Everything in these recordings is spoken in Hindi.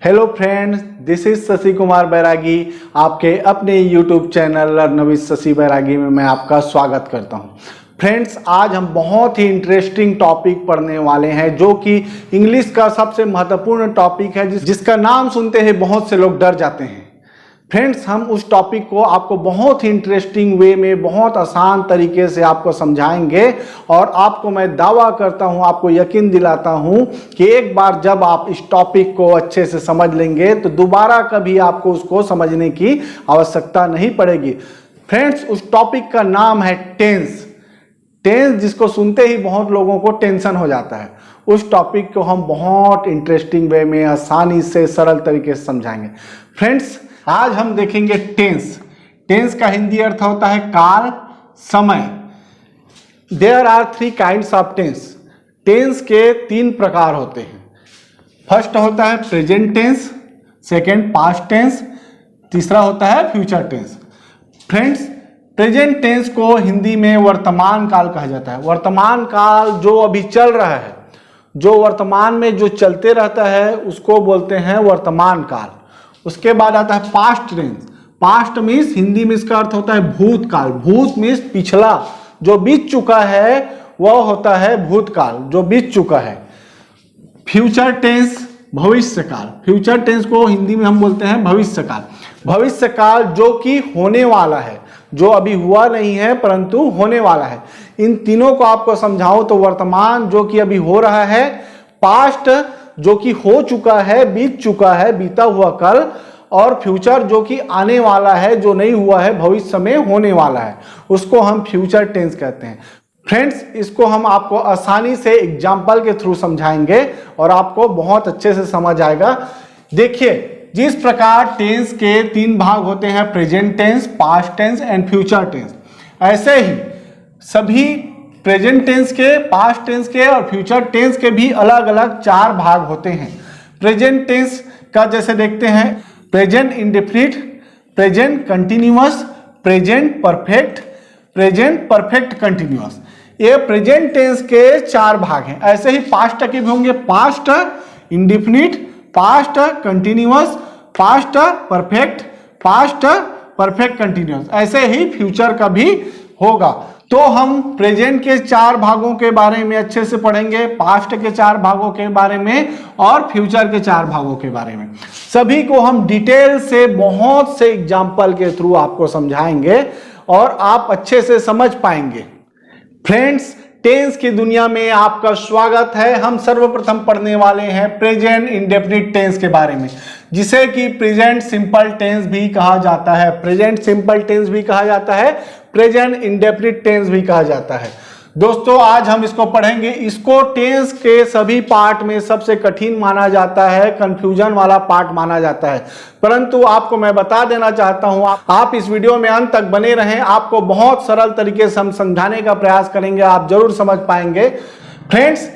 Hello friends, this is Shashi Kumar Bairagi. आपके अपने YouTube channel learn with Shashi Bairagi में मैं आपका स्वागत करता हूं। फ्रेंड्स, आज हम बहुत ही इंटरेस्टिंग टॉपिक पढ़ने वाले हैं जो कि इंग्लिश का सबसे महत्वपूर्ण टॉपिक है जिसका नाम सुनते ही बहुत से लोग डर जाते हैं। फ्रेंड्स, हम उस टॉपिक को आपको बहुत ही इंटरेस्टिंग वे में बहुत आसान तरीके से आपको समझाएंगे और आपको मैं दावा करता हूं, आपको यकीन दिलाता हूं कि एक बार जब आप इस टॉपिक को अच्छे से समझ लेंगे तो दोबारा कभी आपको उसको समझने की आवश्यकता नहीं पड़ेगी। फ्रेंड्स, उस टॉपिक का नाम है टेंस। टेंस जिसको सुनते ही बहुत लोगों को टेंशन हो जाता है, उस टॉपिक को हम बहुत इंटरेस्टिंग वे में आसानी से सरल तरीके से समझाएंगे। फ्रेंड्स, आज हम देखेंगे टेंस। टेंस का हिंदी अर्थ होता है काल, समय। There are 3 kinds of tense. Tense के 3 प्रकार होते हैं। फर्स्ट होता है present tense, second past tense, तीसरा होता है future tense. Friends, present tense को हिंदी में वर्तमान काल कहा जाता है। वर्तमान काल जो अभी चल रहा है, जो वर्तमान में जो चलते रहता है, उसको बोलते हैं वर्तमान काल। उसके बाद आता है past tense. Past means Hindi में इसका अर्थ होता है भूतकाल। भूत मीन्स पिछला, जो बीत चुका है वह होता है भूतकाल, जो बीत चुका है। फ्यूचर टेंस भविष्य काल। फ्यूचर टेंस को हिंदी में हम बोलते हैं भविष्य काल। भविष्य काल जो कि होने वाला है, जो अभी हुआ नहीं है परंतु होने वाला है। इन तीनों को आपको समझाओ तो वर्तमान जो कि अभी हो रहा है, पास्ट जो कि हो चुका है, बीत चुका है, बीता हुआ कल, और फ्यूचर जो कि आने वाला है, जो नहीं हुआ है, भविष्य में होने वाला है, उसको हम फ्यूचर टेंस कहते हैं। फ्रेंड्स, इसको हम आपको आसानी से एग्जाम्पल के थ्रू समझाएंगे और आपको बहुत अच्छे से समझ आएगा। देखिए, जिस प्रकार टेंस के 3 भाग होते हैं, present tense, past tense and future tense, ऐसे ही सभी प्रेजेंट टेंस के, पास्ट टेंस के और फ्यूचर टेंस के भी अलग अलग 4 भाग होते हैं। प्रेजेंट टेंस का जैसे देखते हैं, present indefinite, present continuous, present perfect, present perfect continuous. ये प्रेजेंट टेंस के 4 भाग हैं। ऐसे ही पास्ट के भी होंगे, past indefinite, past continuous, past perfect, past perfect continuous. ऐसे ही फ्यूचर का भी होगा। तो हम प्रेजेंट के 4 भागों के बारे में अच्छे से पढ़ेंगे, पास्ट के 4 भागों के बारे में और फ्यूचर के 4 भागों के बारे में। सभी को हम डिटेल से बहुत से एग्जाम्पल के थ्रू आपको समझाएंगे और आप अच्छे से समझ पाएंगे। फ्रेंड्स, टेंस की दुनिया में आपका स्वागत है। हम सर्वप्रथम पढ़ने वाले हैं प्रेजेंट इंडेफिनिट टेंस के बारे में, जिसे कि प्रेजेंट सिंपल टेंस भी कहा जाता है। प्रेजेंट सिंपल टेंस भी कहा जाता है, प्रेजेंट इंडेफिनिट टेंस भी कहा जाता है। दोस्तों, आज हम इसको पढ़ेंगे। इसको टेंस के सभी पार्ट में सबसे कठिन माना जाता है, कंफ्यूजन वाला पार्ट माना जाता है, परंतु आपको मैं बता देना चाहता हूं, आप इस वीडियो में अंत तक बने रहें। आपको बहुत सरल तरीके से हम समझाने का प्रयास करेंगे, आप जरूर समझ पाएंगे। फ्रेंड्स,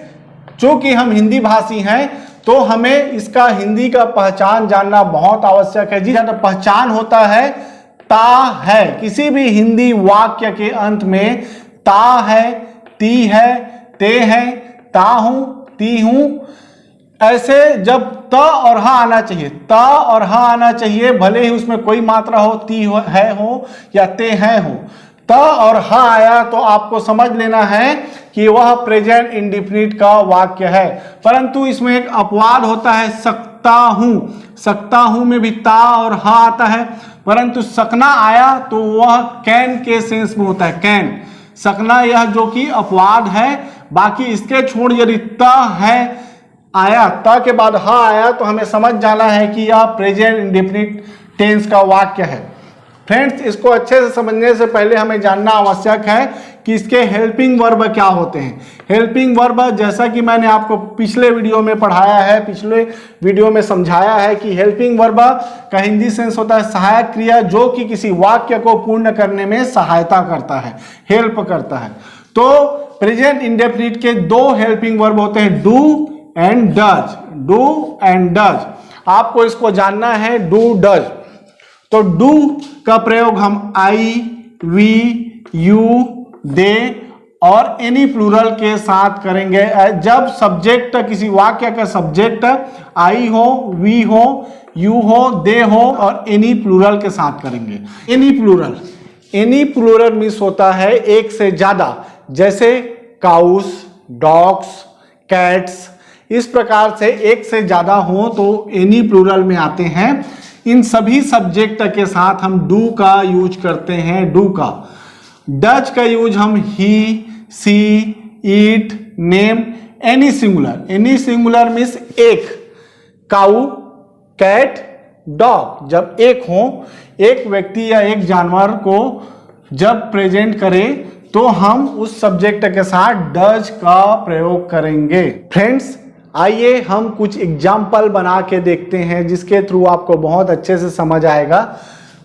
चूंकि हम हिंदी भाषी हैं तो हमें इसका हिंदी का पहचान जानना बहुत आवश्यक है। जी हाँ, पहचान होता है ता है। किसी भी हिंदी वाक्य के अंत में ता है, ती है, ते है, ता हूं, ती हूं, ऐसे जब त और हा आना चाहिए, त और हा आना चाहिए, भले ही उसमें कोई मात्रा हो, ती हो या ते है हो। त और हा आया तो आपको समझ लेना है कि वह प्रेजेंट इंडेफिनिट का वाक्य है। परंतु इसमें एक अपवाद होता है, सकता हूं। सकता हूं में भी ता और हा आता है, परंतु सकना आया तो वह कैन के सेंस में होता है, कैन। सकना यह जो कि अपवाद है। बाकी इसके छोड़ यदि त है आया, त के बाद हा आया, तो हमें समझ जाना है कि यह प्रेजेंट इंडेफिनिट टेंस का वाक्य है। फ्रेंड्स, इसको अच्छे से समझने से पहले हमें जानना आवश्यक है कि इसके हेल्पिंग वर्ब क्या होते हैं। हेल्पिंग वर्ब, जैसा कि मैंने आपको पिछले वीडियो में पढ़ाया है, पिछले वीडियो में समझाया है कि हेल्पिंग वर्ब का हिंदी सेंस होता है सहायक क्रिया, जो कि किसी वाक्य को पूर्ण करने में सहायता करता है, हेल्प करता है। तो प्रेजेंट इंडेफिनिट के 2 हेल्पिंग वर्ब होते हैं, do and does. Do and does, आपको इसको जानना है, डू डज। तो डू का प्रयोग हम आई, वी, यू, दे और एनी प्लूरल के साथ करेंगे। जब सब्जेक्ट किसी वाक्य का सब्जेक्ट आई हो, वी हो, यू हो, दे हो और एनी प्लूरल के साथ करेंगे। एनी प्लूरल मीन्स होता है एक से ज्यादा, जैसे काउस, डॉग्स, कैट्स, इस प्रकार से एक से ज्यादा हो तो एनी प्लूरल में आते हैं। इन सभी सब्जेक्ट के साथ हम डू का यूज करते हैं। डू का डच का यूज हम ही, सी, ईट, नेम, एनी सिंगुलर मीन्स एक, काऊ, कैट, डॉग। जब एक हो, एक व्यक्ति या एक जानवर को जब प्रेजेंट करें तो हम उस सब्जेक्ट के साथ डच का प्रयोग करेंगे। फ्रेंड्स, आइए हम कुछ एग्जाम्पल बना के देखते हैं जिसके थ्रू आपको बहुत अच्छे से समझ आएगा।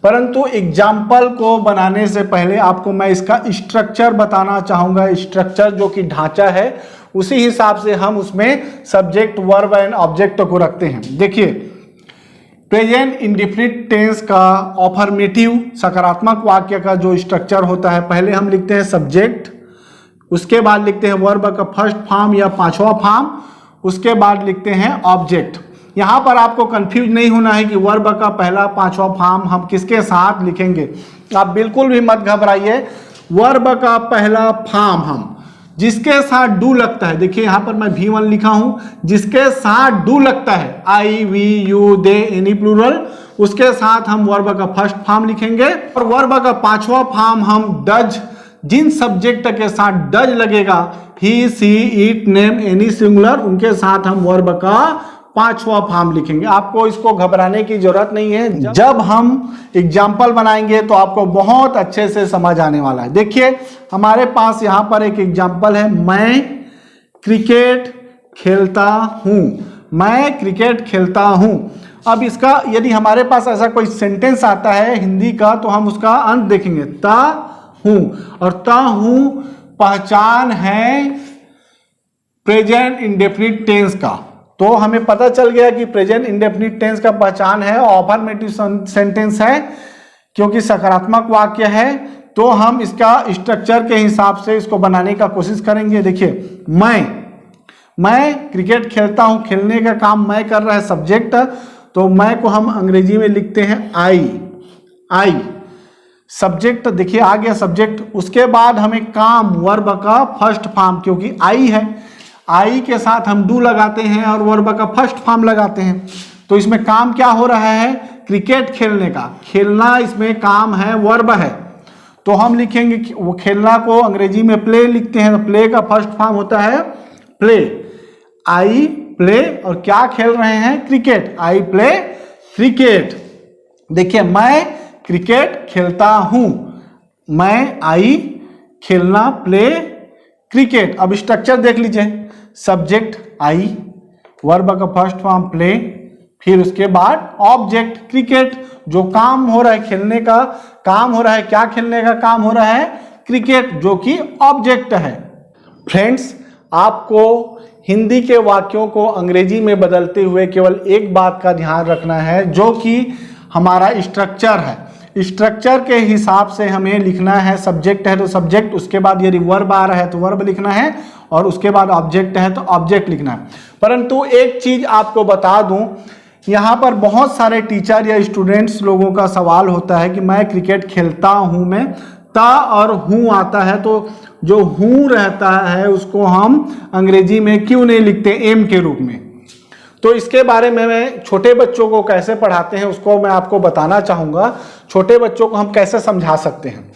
परंतु एग्जाम्पल को बनाने से पहले आपको मैं इसका स्ट्रक्चर बताना चाहूंगा। स्ट्रक्चर जो कि ढांचा है, उसी हिसाब से हम उसमें सब्जेक्ट, वर्ब एंड ऑब्जेक्ट को रखते हैं। देखिए, प्रेजेंट इंडेफिनिट टेंस का अफर्मेटिव सकारात्मक वाक्य का जो स्ट्रक्चर होता है, पहले हम लिखते हैं सब्जेक्ट, उसके बाद लिखते हैं वर्ब का फर्स्ट फॉर्म या पांचवा फॉर्म, उसके बाद लिखते हैं ऑब्जेक्ट। यहां पर आपको कंफ्यूज नहीं होना है कि वर्ब का पहला पांचवा फॉर्म हम किसके साथ लिखेंगे। आप बिल्कुल भी मत घबराइए। वर्ब का पहला फॉर्म हम जिसके साथ डू लगता है, देखिए यहां पर मैं V1 लिखा हूं, जिसके साथ डू लगता है, I, we, you, they, any plural, उसके साथ हम वर्ब का फर्स्ट फॉर्म लिखेंगे। और वर्ब का पांचवा फॉर्म हम डज, जिन सब्जेक्ट के साथ डज लगेगा, ही, सी, इट, नेम, एनी सिंगुलर, उनके साथ हम वर्ब का पांचवा फॉर्म लिखेंगे। आपको इसको घबराने की जरूरत नहीं है। जब हम एग्जाम्पल बनाएंगे तो आपको बहुत अच्छे से समझ आने वाला है। देखिए, हमारे पास यहां पर एक एग्जाम्पल है, मैं क्रिकेट खेलता हूं। मैं क्रिकेट खेलता हूं। अब इसका यदि हमारे पास ऐसा कोई सेंटेंस आता है हिंदी का तो हम उसका अंत देखेंगे, ता हूं, और ता हूं पहचान है प्रेजेंट इंडेफिनिट टेंस का। तो हमें पता चल गया कि प्रेजेंट इंडेफिनिट टेंस का पहचान है, अफर्मेटिव सेंटेंस है, क्योंकि सकारात्मक वाक्य है। तो हम इसका स्ट्रक्चर के हिसाब से इसको बनाने का कोशिश करेंगे। देखिए, मैं क्रिकेट खेलता हूं, खेलने का काम मैं कर रहा है सब्जेक्ट, तो मैं को हम अंग्रेजी में लिखते हैं आई। सब्जेक्ट देखिए आ गया सब्जेक्ट। उसके बाद हमें काम, वर्ब का फर्स्ट फॉर्म, क्योंकि आई है, आई के साथ हम डू लगाते हैं और वर्ब का फर्स्ट फॉर्म लगाते हैं। तो इसमें काम क्या हो रहा है, क्रिकेट खेलने का। खेलना इसमें काम है, वर्ब है, तो हम लिखेंगे वो खेलना को अंग्रेजी में प्ले लिखते हैं। तो प्ले का फर्स्ट फॉर्म होता है प्ले, आई प्ले, और क्या खेल रहे हैं, क्रिकेट, आई प्ले क्रिकेट। देखिए, मैं क्रिकेट खेलता हूं, मैं आई, खेलना प्ले क्रिकेट। अब स्ट्रक्चर देख लीजिए, सब्जेक्ट आई, वर्ब का फर्स्ट फॉर्म प्ले, फिर उसके बाद ऑब्जेक्ट क्रिकेट। जो काम हो रहा है, खेलने का काम हो रहा है, क्या खेलने का काम हो रहा है, क्रिकेट, जो कि ऑब्जेक्ट है। फ्रेंड्स, आपको हिंदी के वाक्यों को अंग्रेजी में बदलते हुए केवल एक बात का ध्यान रखना है, जो कि हमारा स्ट्रक्चर है। स्ट्रक्चर के हिसाब से हमें लिखना है, सब्जेक्ट है तो सब्जेक्ट, उसके बाद यदि वर्ब आ रहा है तो वर्ब लिखना है, और उसके बाद ऑब्जेक्ट है तो ऑब्जेक्ट लिखना है। परंतु एक चीज आपको बता दूं, यहाँ पर बहुत सारे टीचर या स्टूडेंट्स लोगों का सवाल होता है कि मैं क्रिकेट खेलता हूं में ता और हूं आता है, तो जो हूं रहता है उसको हम अंग्रेजी में क्यों नहीं लिखते एम के रूप में। तो इसके बारे में मैं छोटे बच्चों को कैसे पढ़ाते हैं उसको मैं आपको बताना चाहूंगा। छोटे बच्चों को हम कैसे समझा सकते हैं,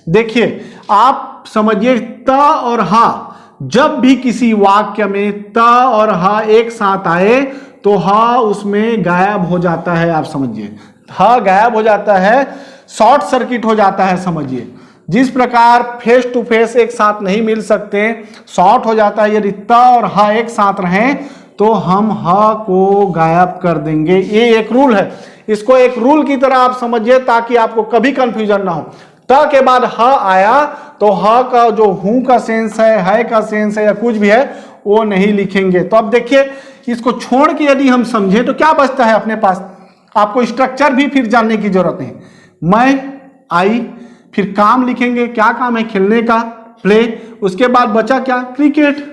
देखिए आप समझिए, त और हा, जब भी किसी वाक्य में त और हा एक साथ आए तो हा उसमें गायब हो जाता है। आप समझिए, हा गायब हो जाता है, शॉर्ट सर्किट हो जाता है। समझिए, जिस प्रकार फेस टू फेस एक साथ नहीं मिल सकते, शॉर्ट हो जाता है। यदि त और हा एक साथ रहें तो हम ह को गायब कर देंगे। ये एक रूल है, इसको एक रूल की तरह आप समझिए ताकि आपको कभी कंफ्यूजन ना हो। त के बाद ह आया तो ह का जो हूं का सेंस है का सेंस है या कुछ भी है वो नहीं लिखेंगे। तो अब देखिए, इसको छोड़ के यदि हम समझे तो क्या बचता है अपने पास, आपको स्ट्रक्चर भी फिर जानने की जरूरत नहीं। मैं आई, फिर काम लिखेंगे, क्या काम है, खेलने का, प्ले, उसके बाद बचा क्या, क्रिकेट।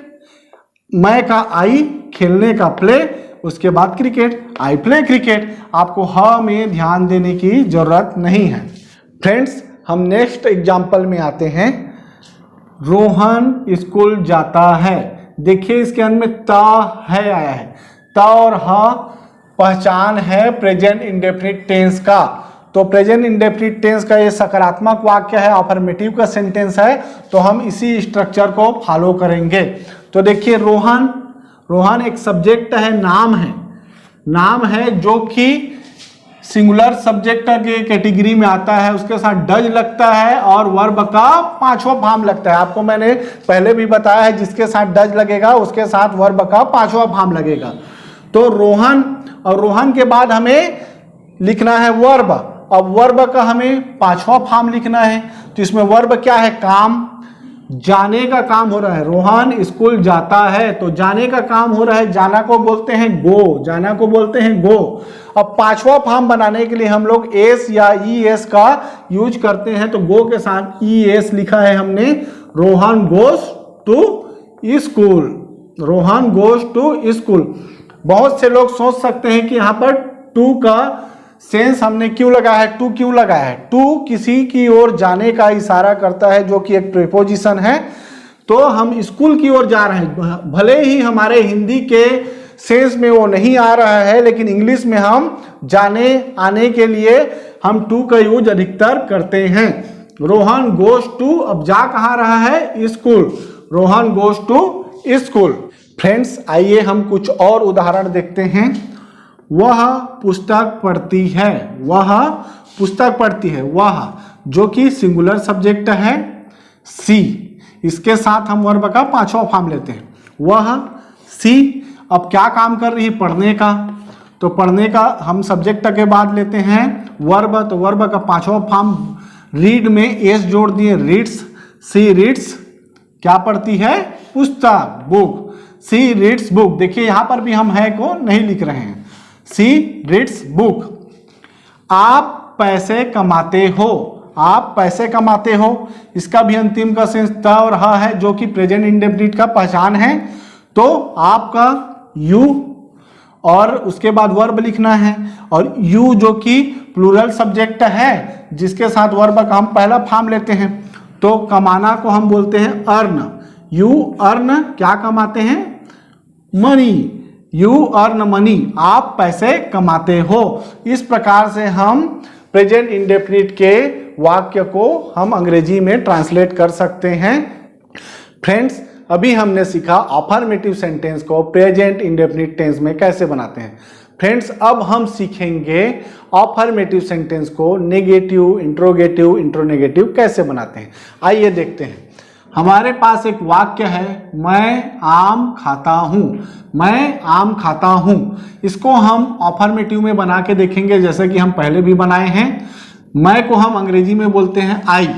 मैं का आई, खेलने का प्ले, उसके बाद क्रिकेट, आई प्ले क्रिकेट। आपको ह में ध्यान देने की जरूरत नहीं है। फ्रेंड्स, हम नेक्स्ट एग्जाम्पल में आते हैं। रोहन स्कूल जाता है। देखिए इसके अंत में ता है आया है। ता और ह पहचान है प्रेजेंट इंडेफिनिट टेंस का। तो प्रेजेंट इंडेफिनिट टेंस का ये सकारात्मक वाक्य है, अफर्मेटिव का सेंटेंस है, तो हम इसी स्ट्रक्चर को फॉलो करेंगे। तो देखिए रोहन, रोहन एक सब्जेक्ट है, नाम है, नाम है जो कि सिंगुलर सब्जेक्ट के कैटेगरी में आता है, उसके साथ डज लगता है और वर्ब का पांचवा फॉर्म लगता है। आपको मैंने पहले भी बताया है, जिसके साथ डज लगेगा उसके साथ वर्ब का पांचवा फॉर्म लगेगा। तो रोहन, और रोहन के बाद हमें लिखना है वर्ब। अब वर्ब का हमें पांचवा फॉर्म लिखना है, तो इसमें वर्ब क्या है, काम, जाने का काम हो रहा है। रोहन स्कूल जाता है, तो जाने का काम हो रहा है, जाना को बोलते हैं गो, जाना को बोलते हैं गो। अब पांचवा फॉर्म बनाने के लिए हम लोग एस या ई एस का यूज करते हैं, तो गो के साथ ई एस लिखा है हमने। Rohan goes to school, Rohan goes to school. बहुत से लोग सोच सकते हैं कि यहाँ पर टू का सेंस हमने क्यों लगाया है, टू क्यों लगाया है। टू किसी की ओर जाने का इशारा करता है, जो कि एक प्रीपोजिशन है। तो हम स्कूल की ओर जा रहे हैं, भले ही हमारे हिंदी के सेंस में वो नहीं आ रहा है, लेकिन इंग्लिश में हम जाने आने के लिए हम टू का यूज अधिकतर करते हैं। रोहन गोस टू, अब जा कहाँ रहा है, school, Rohan goes to school. Friends, आइए हम कुछ और उदाहरण देखते हैं। वह पुस्तक पढ़ती है, वह पुस्तक पढ़ती है, वह जो कि सिंगुलर सब्जेक्ट है, सी, इसके साथ हम वर्ब का पांचवा फॉर्म लेते हैं। वह सी अब क्या काम कर रही है, पढ़ने का, तो पढ़ने का हम सब्जेक्ट के बाद लेते हैं वर्ब, तो वर्ब का पांचवा फॉर्म रीड में एस जोड़ दिए, रीड्स, सी रीड्स, क्या पढ़ती है, पुस्तक, बुक, सी रीड्स बुक। देखिए यहां पर भी हम है को नहीं लिख रहे हैं, सी रीड्स बुक। आप पैसे कमाते हो, आप पैसे कमाते हो, इसका भी अंतिम का सेंस त और ह है, जो कि प्रेजेंट इंडेफिनिट का पहचान है। तो आपका यू और उसके बाद वर्ब लिखना है, और यू जो कि प्लूरल सब्जेक्ट है, जिसके साथ वर्ब का हम पहला फॉर्म लेते हैं। तो कमाना को हम बोलते हैं अर्न, यू अर्न, क्या कमाते हैं, मनी, यू अर्न मनी, आप पैसे कमाते हो। इस प्रकार से हम प्रेजेंट इंडेफिनिट के वाक्य को हम अंग्रेजी में ट्रांसलेट कर सकते हैं। फ्रेंड्स, अभी हमने सीखा अफर्मेटिव सेंटेंस को प्रेजेंट इंडेफिनिट टेंस में कैसे बनाते हैं। फ्रेंड्स, अब हम सीखेंगे अफर्मेटिव सेंटेंस को नेगेटिव, इंट्रोगेटिव, इंट्रोनेगेटिव कैसे बनाते हैं। आइए देखते हैं। हमारे पास एक वाक्य है, मैं आम खाता हूं, मैं आम खाता हूं। इसको हम अफर्मेटिव में बना के देखेंगे, जैसे कि हम पहले भी बनाए हैं। मैं को हम अंग्रेजी में बोलते हैं आई,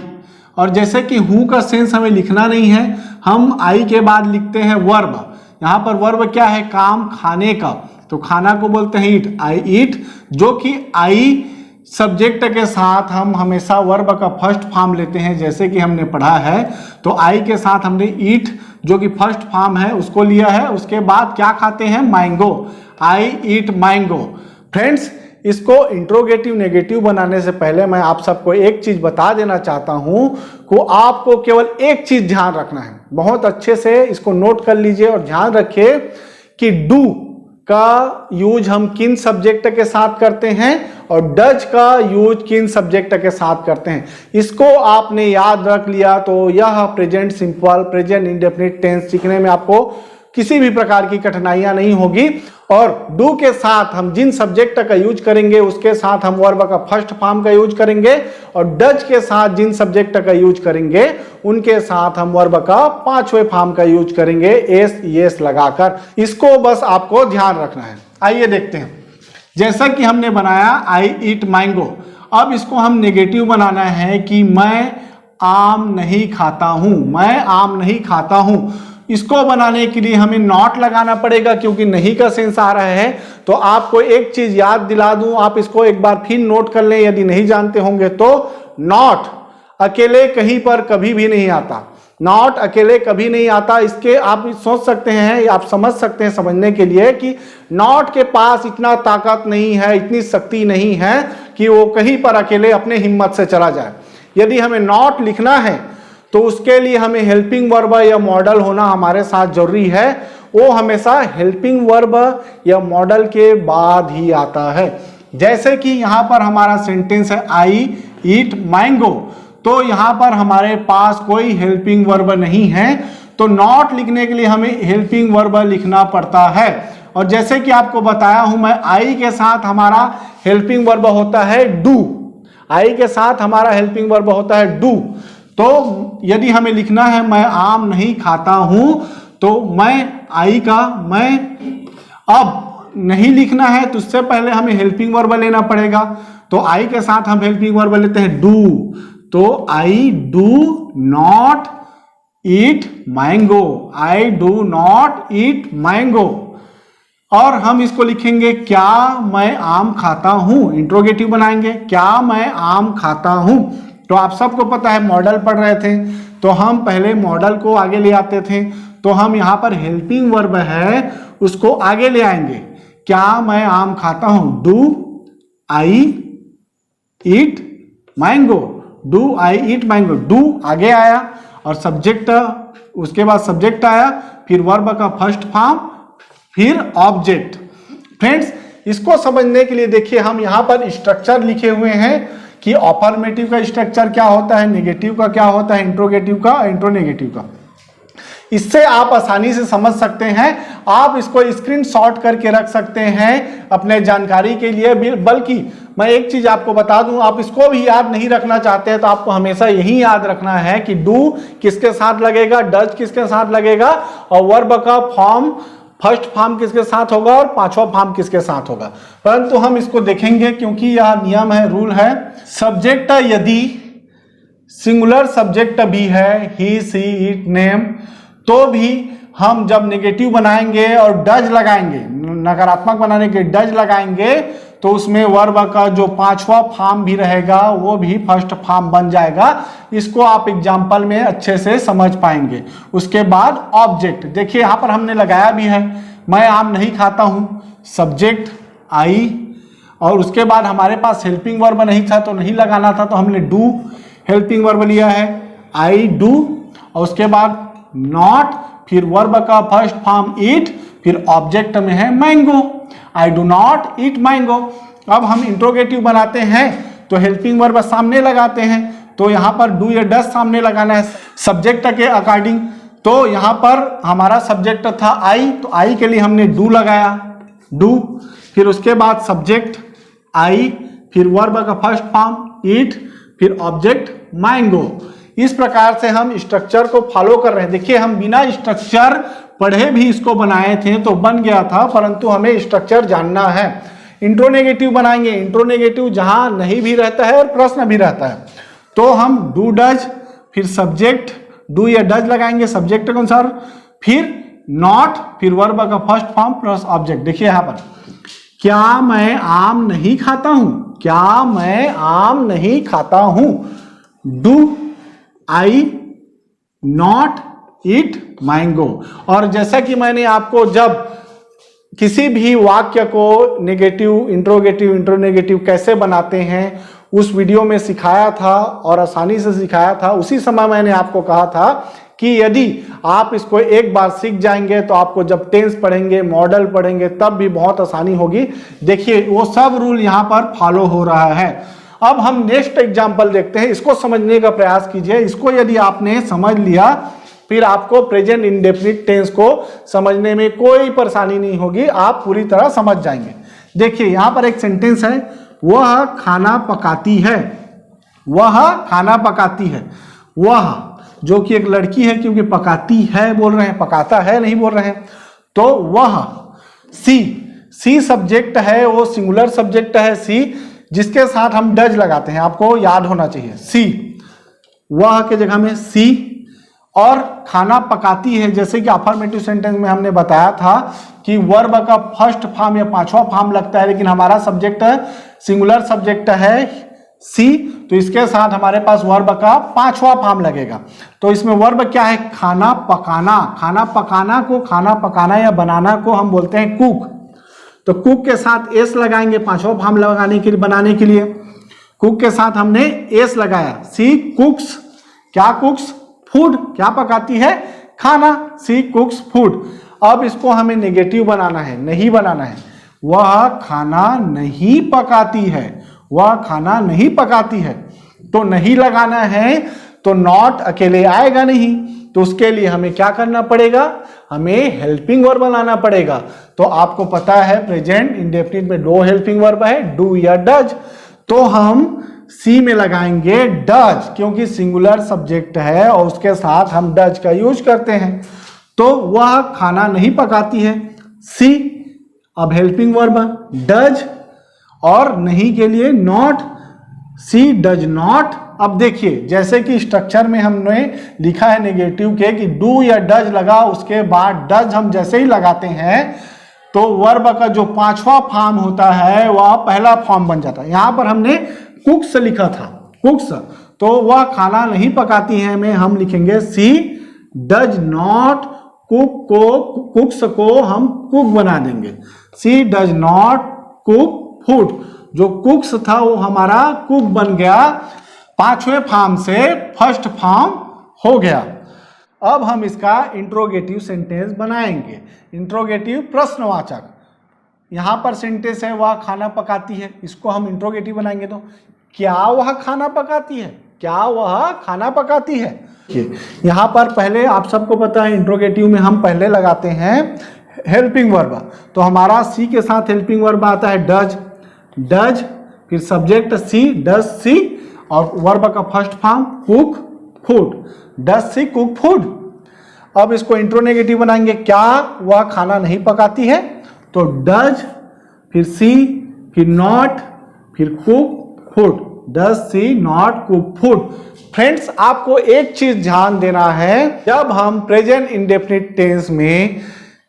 और जैसे कि हूं का सेंस हमें लिखना नहीं है, हम आई के बाद लिखते हैं वर्ब। यहाँ पर वर्ब क्या है, काम, खाने का, तो खाना को बोलते हैं ईट, आई ईट, जो कि आई सब्जेक्ट के साथ हम हमेशा वर्ब का फर्स्ट फॉर्म लेते हैं, जैसे कि हमने पढ़ा है। तो आई के साथ हमने ईट जो कि फर्स्ट फॉर्म है उसको लिया है। उसके बाद क्या खाते हैं, मैंगो, आई ईट मैंगो। फ्रेंड्स, इसको इंट्रोगेटिव नेगेटिव बनाने से पहले मैं आप सबको एक चीज बता देना चाहता हूं कि आपको केवल एक चीज ध्यान रखना है, बहुत अच्छे से इसको नोट कर लीजिए और ध्यान रखिए कि डू का यूज हम किन सब्जेक्ट के साथ करते हैं और डज का यूज किन सब्जेक्ट के साथ करते हैं। इसको आपने याद रख लिया तो यह present simple, present indefinite tense सीखने में आपको किसी भी प्रकार की कठिनाइयां नहीं होगी। और डू के साथ हम जिन सब्जेक्ट का यूज करेंगे उसके साथ हम वर्ब का फर्स्ट फॉर्म का यूज करेंगे, और डज के साथ जिन सब्जेक्ट का यूज करेंगे उनके साथ हम वर्ब का पांचवें फॉर्म का यूज करेंगे, एस एस लगाकर। इसको बस आपको ध्यान रखना है। आइए देखते हैं, जैसा कि हमने बनाया आई ईट मैंगो। अब इसको हम नेगेटिव बनाना है कि मैं आम नहीं खाता हूं, मैं आम नहीं खाता हूं। इसको बनाने के लिए हमें नॉट लगाना पड़ेगा, क्योंकि नहीं का सेंस आ रहा है। तो आपको एक चीज याद दिला दूं, आप इसको एक बार फिर नोट कर लें यदि नहीं जानते होंगे तो। नॉट अकेले कहीं पर कभी भी नहीं आता, नॉट अकेले कभी नहीं आता। इसके आप सोच सकते हैं, आप समझ सकते हैं समझने के लिए कि नॉट के पास इतना ताकत नहीं है, इतनी शक्ति नहीं है कि वो कहीं पर अकेले अपने हिम्मत से चला जाए। यदि हमें नॉट लिखना है तो उसके लिए हमें हेल्पिंग वर्ब या मॉडल होना हमारे साथ जरूरी है। वो हमेशा हेल्पिंग वर्ब या मॉडल के बाद ही आता है। जैसे कि यहां पर हमारा सेंटेंस है आई ईट मैंगो, तो यहां पर हमारे पास कोई हेल्पिंग वर्ब नहीं है, तो नॉट लिखने के लिए हमें हेल्पिंग वर्ब लिखना पड़ता है। और जैसे कि आपको बताया हूं मैं, आई के साथ हमारा हेल्पिंग वर्ब होता है डू। आई के साथ हमारा हेल्पिंग वर्ब होता है डू। तो यदि हमें लिखना है मैं आम नहीं खाता हूं, तो मैं आई का मैं अब नहीं लिखना है तो उससे पहले हमें हेल्पिंग वर्ब लेना पड़ेगा। तो आई के साथ हम हेल्पिंग वर्ब लेते हैं डू। तो I do not eat mango, I do not eat mango. और हम इसको लिखेंगे क्या मैं आम खाता हूं, इंट्रोगेटिव बनाएंगे, क्या मैं आम खाता हूं। तो आप सबको पता है मॉडल पढ़ रहे थे तो हम पहले मॉडल को आगे ले आते थे, तो हम यहां पर हेल्पिंग वर्ब है उसको आगे ले आएंगे। क्या मैं आम खाता हूं, do I eat mango, do I eat mango. Do आगे आया और सब्जेक्ट, उसके बाद सब्जेक्ट आया, फिर वर्ब का फर्स्ट फॉर्म, फिर ऑब्जेक्ट। फ्रेंड्स, इसको समझने के लिए देखिए हम यहां पर स्ट्रक्चर लिखे हुए हैं कि अफर्मेटिव का स्ट्रक्चर क्या होता है, नेगेटिव का क्या होता है, इंट्रोगेटिव का, इंट्रोनेगेटिव का। इससे आप आसानी से समझ सकते हैं। आप इसको स्क्रीनशॉट करके रख सकते हैं अपने जानकारी के लिए। बल्कि मैं एक चीज आपको बता दूं, आप इसको भी याद नहीं रखना चाहते हैं तो आपको हमेशा यही याद रखना है कि डू किसके साथ लगेगा, डज किसके साथ लगेगा, और वर्ब का फॉर्म फर्स्ट फॉर्म किसके साथ होगा और पांचवा फॉर्म किसके साथ होगा। परंतु हम इसको देखेंगे क्योंकि यह नियम है, रूल है। सब्जेक्ट यदि सिंगुलर सब्जेक्ट भी है, ही सी इट नेम, तो भी हम जब नेगेटिव बनाएंगे और डज लगाएंगे, नकारात्मक बनाने के डज लगाएंगे, तो उसमें वर्ब का जो पांचवा फॉर्म भी रहेगा वो भी फर्स्ट फॉर्म बन जाएगा। इसको आप एग्जाम्पल में अच्छे से समझ पाएंगे। उसके बाद ऑब्जेक्ट, देखिए यहां पर हमने लगाया भी है, मैं आम नहीं खाता हूं, सब्जेक्ट आई, और उसके बाद हमारे पास हेल्पिंग वर्ब नहीं था तो नहीं लगाना था, तो हमने डू हेल्पिंग वर्ब लिया है, आई डू, और उसके बाद नॉट, फिर वर्ब का फर्स्ट फॉर्म ईट, फिर ऑब्जेक्ट में है mango, I do not eat mango. अब हम इंट्रोगेटिव बनाते हैं तो हेल्पिंग वर्ब सामने लगाते हैं, तो यहां पर डू या डज सामने लगाना है सब्जेक्ट के अकॉर्डिंग। तो यहां पर हमारा सब्जेक्ट था आई, तो आई के लिए हमने डू लगाया, डू, फिर उसके बाद सब्जेक्ट आई, फिर वर्ब का फर्स्ट फॉर्म ईट, फिर ऑब्जेक्ट मैंगो। इस प्रकार से हम स्ट्रक्चर को फॉलो कर रहे हैं। देखिए हम बिना स्ट्रक्चर पढ़े भी इसको बनाए थे तो बन गया था, परंतु हमें स्ट्रक्चर जानना है। इंट्रोनेगेटिव बनाएंगे, इंट्रोनेगेटिव जहां नहीं भी रहता है और प्रश्न भी रहता है, तो हम डू डज, फिर सब्जेक्ट डू या डज लगाएंगे सब्जेक्ट के अनुसार, फिर नॉट, फिर वर्ब का फर्स्ट फॉर्म प्लस ऑब्जेक्ट। देखिए यहां पर क्या मैं आम नहीं खाता हूं, क्या मैं आम नहीं खाता हूं, do I not eat mango. और जैसा कि मैंने आपको जब किसी भी वाक्य को नेगेटिव, इंट्रोगेटिव, इंट्रोनेगेटिव कैसे बनाते हैं उस वीडियो में सिखाया था और आसानी से सिखाया था, उसी समय मैंने आपको कहा था कि यदि आप इसको एक बार सीख जाएंगे तो आपको जब टेंस पढ़ेंगे, मॉडल पढ़ेंगे, तब भी बहुत आसानी होगी। देखिए वो सब रूल यहां पर फॉलो हो रहा है। अब हम नेक्स्ट एग्जाम्पल देखते हैं, इसको समझने का प्रयास कीजिए। इसको यदि आपने समझ लिया फिर आपको प्रेजेंट इंडेफिनिट टेंस को समझने में कोई परेशानी नहीं होगी, आप पूरी तरह समझ जाएंगे। देखिए यहां पर एक सेंटेंस है, वह खाना पकाती है, वह खाना पकाती है। वह जो कि एक लड़की है, क्योंकि पकाती है बोल रहे हैं, पकाता है नहीं बोल रहे हैं। तो वह, सी सब्जेक्ट है, वो सिंगुलर सब्जेक्ट है सी, जिसके साथ हम डज लगाते हैं, आपको याद होना चाहिए। सी, वह के जगह में सी, और खाना पकाती है, जैसे कि अफर्मेटिव सेंटेंस में हमने बताया था कि वर्ब का फर्स्ट फॉर्म या पांचवा फॉर्म लगता है, लेकिन हमारा सब्जेक्ट सिंगुलर सब्जेक्ट है सी, तो इसके साथ हमारे पास वर्ब का पांचवा फॉर्म लगेगा। तो इसमें वर्ब क्या है? खाना पकाना। खाना पकाना को, खाना पकाना या बनाना को हम बोलते हैं कुक। तो कुक के साथ एस लगाएंगे पांचवा फॉर्म लगाने के लिए, बनाने के लिए। कुक के साथ हमने एस लगाया। सी कुक्स, क्या कुक्स? फूड। क्या पकाती है? खाना। सी कुक्स फूड। अब इसको हमें नेगेटिव बनाना है, नहीं बनाना है। वह खाना नहीं पकाती है, वह खाना नहीं पकाती है। तो नहीं लगाना है तो नॉट अकेले आएगा नहीं, तो उसके लिए हमें क्या करना पड़ेगा? हमें हेल्पिंग वर्ब बनाना पड़ेगा। तो आपको पता है प्रेजेंट इंडेफिनिट में दो हेल्पिंग वर्ब है, डू या डज। तो हम सी में लगाएंगे डज, क्योंकि सिंगुलर सब्जेक्ट है और उसके साथ हम डज का यूज करते हैं। तो वह खाना नहीं पकाती है, सी। अब हेल्पिंग वर्ब डज और नहीं के लिए नॉट, सी डज नॉट। अब देखिए जैसे कि स्ट्रक्चर में हमने लिखा है नेगेटिव के कि डू या डज लगा, उसके बाद डज हम जैसे ही लगाते हैं तो वर्ब का जो पांचवा फॉर्म होता है वह पहला फॉर्म बन जाता है। यहां पर हमने कुक्स लिखा था, कुक्स, तो वह खाना नहीं पकाती है में हम लिखेंगे सी डज नॉट कुक, को कुक्स को हम कुक बना देंगे। सी डज नॉट कुक फूड। जो कुक्स था वो हमारा कुक बन गया, पांचवें फॉर्म से फर्स्ट फॉर्म हो गया। अब हम इसका इंट्रोगेटिव सेंटेंस बनाएंगे। इंट्रोगेटिव प्रश्नवाचक। यहां पर सेंटेंस है वह खाना पकाती है, इसको हम इंट्रोगेटिव बनाएंगे। तो क्या वह खाना पकाती है? क्या वह खाना पकाती है? यहां पर पहले आप सबको पता है इंट्रोगेटिव में हम पहले लगाते हैं हेल्पिंग वर्ब। तो हमारा सी के साथ हेल्पिंग वर्ब आता है डज, डज, फिर सब्जेक्ट सी, डज सी, और वर्ब का first form cook food, does she cook food. अब इसको इंट्रोनेगेटिव बनाएंगे। क्या वह खाना नहीं पकाती है? तो डज, फिर सी, फिर नॉट, फिर cook food, does she not cook food. Friends आपको एक चीज ध्यान देना है, जब हम प्रेजेंट इंडेफिनिट टेंस में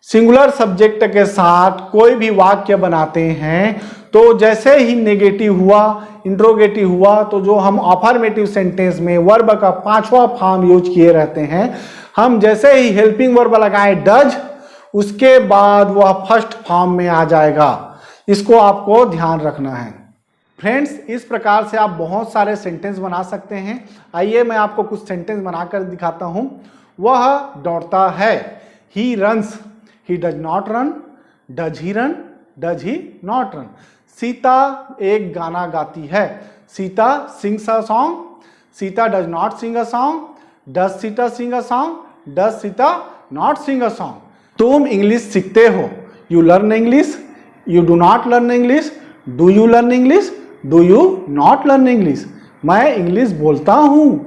सिंगुलर सब्जेक्ट के साथ कोई भी वाक्य बनाते हैं तो जैसे ही नेगेटिव हुआ, इंट्रोगेटिव हुआ, तो जो हम अफर्मेटिव सेंटेंस में वर्ब का पांचवा फॉर्म यूज किए रहते हैं, हम जैसे ही हेल्पिंग वर्ब लगाएं डज, उसके बाद वह फर्स्ट फॉर्म में आ जाएगा। इसको आपको ध्यान रखना है। फ्रेंड्स इस प्रकार से आप बहुत सारे सेंटेंस बना सकते हैं। आइए मैं आपको कुछ सेंटेंस बनाकर दिखाता हूं। वह दौड़ता है, he runs, he does not run, does he run, does he not run. Sita एक गाना गाती है, Sita sings a song, Sita does not sing a song, does Sita sing a song, does Sita not sing a song. तुम इंग्लिश सीखते हो, you learn English, you do not learn English, do you learn English, do you not learn English. मैं इंग्लिश बोलता हूं,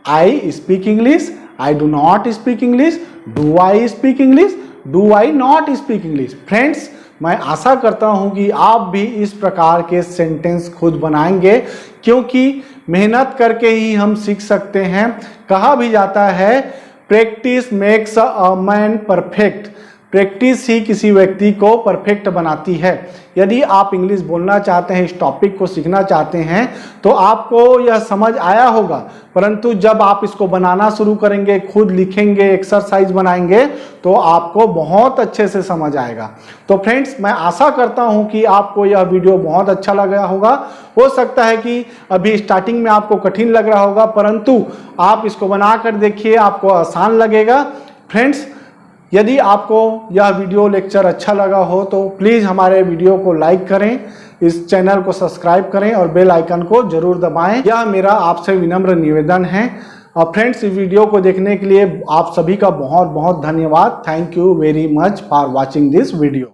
I speak English, I do not speak English, do I speak English, do I not speak English. Friends मैं आशा करता हूं कि आप भी इस प्रकार के सेंटेंस खुद बनाएंगे, क्योंकि मेहनत करके ही हम सीख सकते हैं। कहा भी जाता है practice makes a man perfect. Practice ही किसी व्यक्ति को परफेक्ट बनाती है। यदि आप इंग्लिश बोलना चाहते हैं, इस टॉपिक को सीखना चाहते हैं, तो आपको यह समझ आया होगा, परंतु जब आप इसको बनाना शुरू करेंगे, खुद लिखेंगे, एक्सरसाइज बनाएंगे, तो आपको बहुत अच्छे से समझ आएगा। तो फ्रेंड्स मैं आशा करता हूं कि आपको यह वीडियो बहुत अच्छा लगा होगा। हो सकता है कि अभी स्टार्टिंग में आपको कठिन लग रहा होगा, परंतु आप इसको बनाकर देखिए, आपको आसान लगेगा। फ्रेंड्स यदि आपको यह वीडियो लेक्चर अच्छा लगा हो तो प्लीज़ हमारे वीडियो को लाइक करें, इस चैनल को सब्सक्राइब करें और बेल आइकन को जरूर दबाएं। यह मेरा आपसे विनम्र निवेदन है। और फ्रेंड्स इस वीडियो को देखने के लिए आप सभी का बहुत बहुत धन्यवाद। Thank you very much for watching this video.